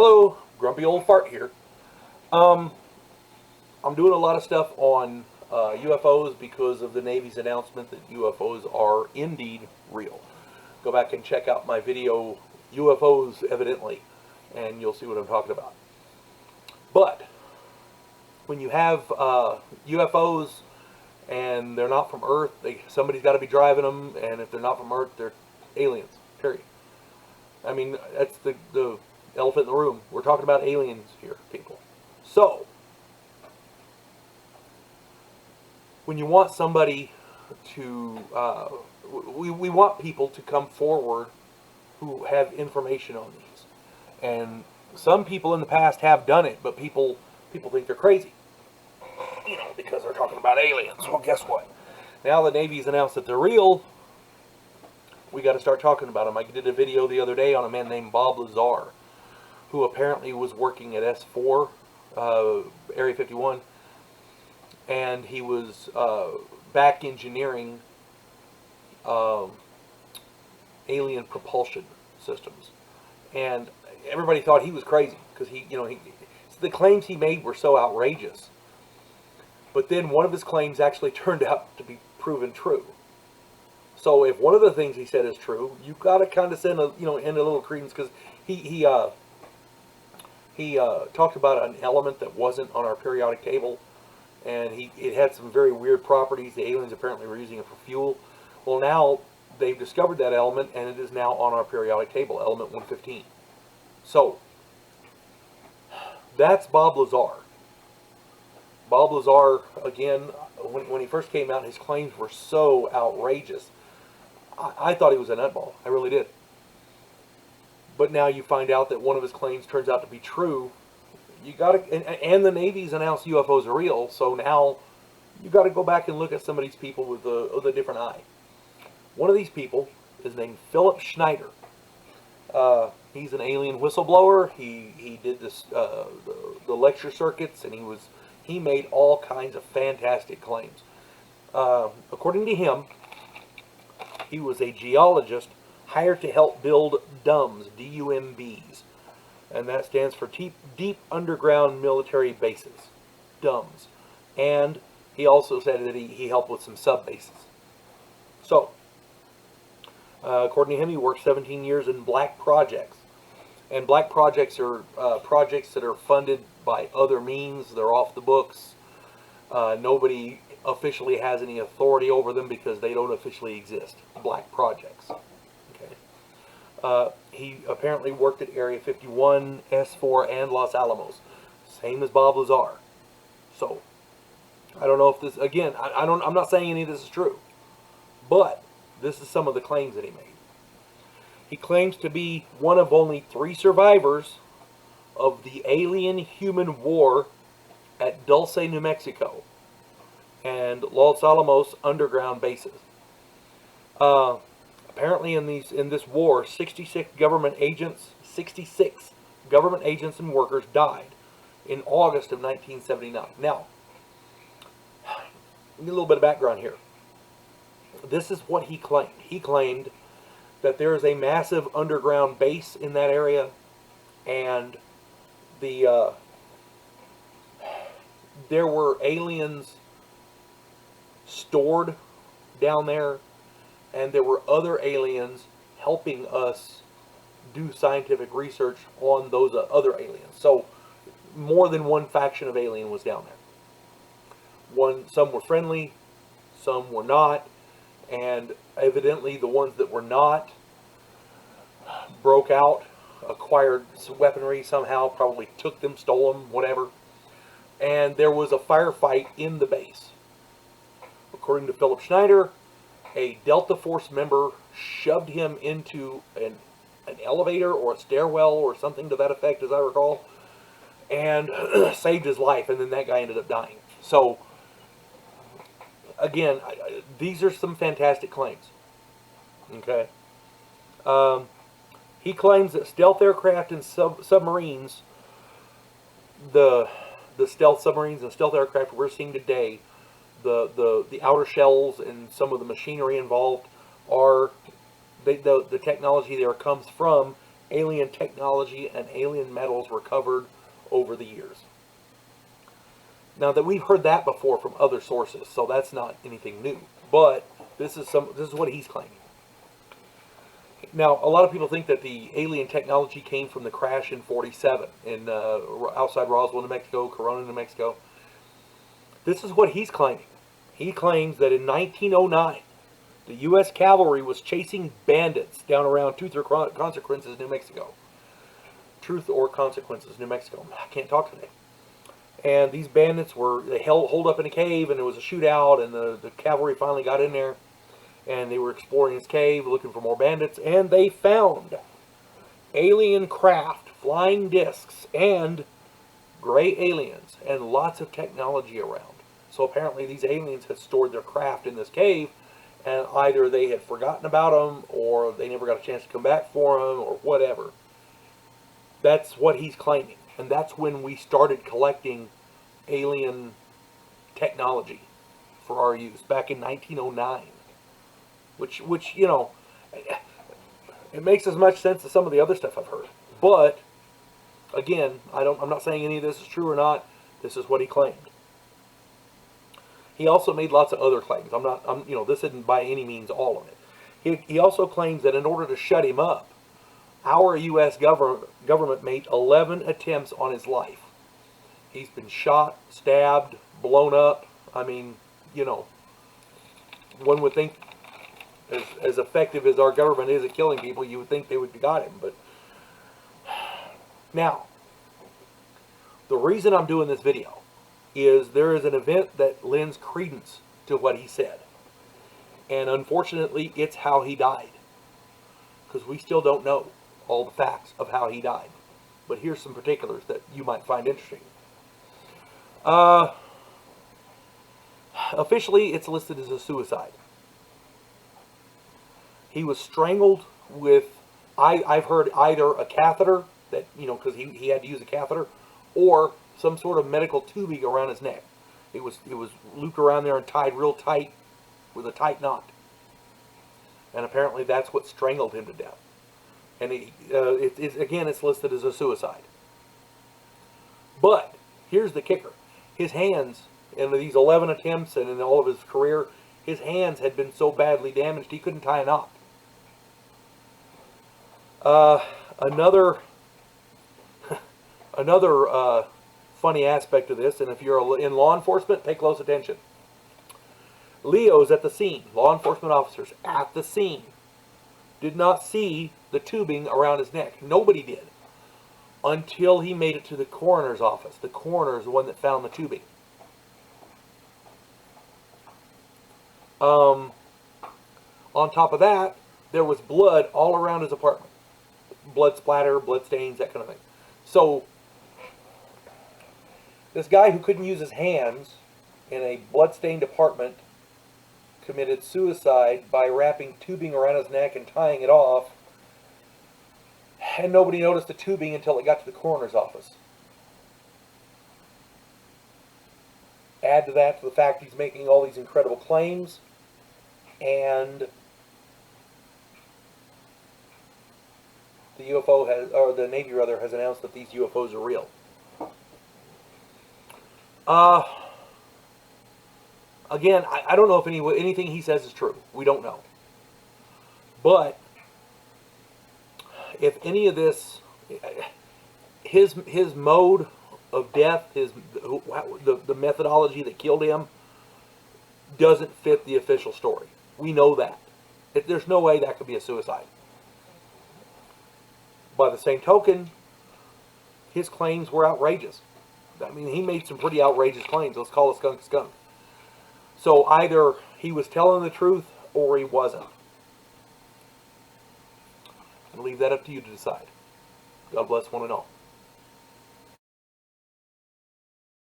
Hello, Grumpy Old Fart here. Um, I'm doing a lot of stuff on UFOs because of the Navy's announcement that UFOs are indeed real. Go back and check out my video, UFOs Evidently, and you'll see what I'm talking about. But when you have UFOs and they're not from Earth, somebody's got to be driving them, and if they're not from Earth, they're aliens, period. I mean, that's the elephant in the room. We're talking about aliens here, people. So, when you want somebody to, we want people to come forward who have information on these. And some people in the past have done it, but people think they're crazy. You know, because they're talking about aliens. Well, guess what? Now the Navy's announced that they're real. We got to start talking about them. I did a video the other day on a man named Bob Lazar, who apparently was working at S4, Area 51, and he was back engineering alien propulsion systems. And everybody thought he was crazy because the claims he made were so outrageous. But then one of his claims actually turned out to be proven true. So if one of the things he said is true, you've got to kind of send in a little credence, because he talked about an element that wasn't on our periodic table, and it had some very weird properties. The aliens apparently were using it for fuel. Well, now they've discovered that element, and it is now on our periodic table, element 115. So that's Bob Lazar. Bob Lazar, again, when he first came out, his claims were so outrageous. I thought he was a nutball. I really did. But now you find out that one of his claims turns out to be true. You got to, and the Navy's announced UFOs are real. So now you got to go back and look at some of these people with a different eye. One of these people is named Philip Schneider. He's an alien whistleblower. He did this the lecture circuits, and he made all kinds of fantastic claims. According to him, he was a geologist hired to help build DUMBs, D-U-M-Bs, and that stands for Deep Underground Military Bases, DUMBs. And he also said that he helped with some sub-bases. So, according to him, he worked 17 years in black projects. And black projects are projects that are funded by other means. They're off the books. Nobody officially has any authority over them because they don't officially exist. Black projects. Okay. He apparently worked at Area 51, S4, and Los Alamos. Same as Bob Lazar. So, I don't know if this, again, I'm not saying any of this is true. But, this is some of the claims that he made. He claims to be one of only 3 survivors of the alien-human war at Dulce, New Mexico, and Los Alamos underground bases. Apparently, in this war, 66 government agents and workers died in August of 1979. Now, a little bit of background here. This is what he claimed. He claimed that there is a massive underground base in that area, and there were aliens stored down there, and there were other aliens helping us do scientific research on those other aliens. So more than one faction of alien was down there. Some were friendly, some were not, and evidently the ones that were not broke out, acquired weaponry somehow, probably took them, stole them, whatever. And there was a firefight in the base. According to Philip Schneider, a Delta Force member shoved him into an elevator or a stairwell or something to that effect, as I recall, and saved his life, and then that guy ended up dying. So, again, these are some fantastic claims. Okay? He claims that stealth aircraft and submarines, the stealth submarines and stealth aircraft we're seeing today, the outer shells and some of the machinery involved are, the technology there comes from alien technology and alien metals recovered over the years. Now that we've heard that before from other sources, so that's not anything new. But this is what he's claiming. Now, a lot of people think that the alien technology came from the crash in '47 in outside Roswell, New Mexico, Corona, New Mexico. This is what he's claiming. He claims that in 1909, the U.S. cavalry was chasing bandits down around Truth or Consequences, New Mexico. Truth or Consequences, New Mexico. I can't talk today. And these bandits they holed up in a cave, and there was a shootout, and the cavalry finally got in there, and they were exploring this cave, looking for more bandits, and they found alien craft, flying discs, and gray aliens, and lots of technology around. So apparently these aliens had stored their craft in this cave, and either they had forgotten about them, or they never got a chance to come back for them, or whatever. That's what he's claiming. And that's when we started collecting alien technology for our use, back in 1909. Which you know, it makes as much sense as some of the other stuff I've heard. But, again, I'm not saying any of this is true or not. This is what he claimed. He also made lots of other claims. This isn't by any means all of it. He also claims that in order to shut him up, our U.S. government made 11 attempts on his life. He's been shot, stabbed, blown up. I mean, you know, one would think, as effective as our government is at killing people, you would think they would have got him. But now, the reason I'm doing this video is there is an event that lends credence to what he said. And unfortunately, it's how he died. Because we still don't know all the facts of how he died. But here's some particulars that you might find interesting. Officially, it's listed as a suicide. He was strangled with, I've heard, either a catheter, that, you know, because he had to use a catheter, or some sort of medical tubing around his neck. It was looped around there and tied real tight with a tight knot. And apparently that's what strangled him to death. And again, it's listed as a suicide. But here's the kicker. His hands, in these 11 attempts and in all of his career, his hands had been so badly damaged he couldn't tie a knot. Another funny aspect of this, and if you're in law enforcement, pay close attention. Leos at the scene, law enforcement officers at the scene, did not see the tubing around his neck. Nobody did. Until he made it to the coroner's office. The coroner is the one that found the tubing. On top of that, there was blood all around his apartment. Blood splatter, blood stains, that kind of thing. So, this guy who couldn't use his hands in a blood-stained apartment committed suicide by wrapping tubing around his neck and tying it off, and nobody noticed the tubing until it got to the coroner's office. Add to that the fact he's making all these incredible claims, and the the Navy rather, has announced that these UFOs are real. Again, I don't know if anything he says is true. We don't know. But if any of this, his mode of death, the methodology that killed him, doesn't fit the official story. We know that. There's no way that could be a suicide. By the same token, his claims were outrageous. I mean, he made some pretty outrageous claims. Let's call a skunk a skunk. So either he was telling the truth or he wasn't. I'll leave that up to you to decide. God bless one and all.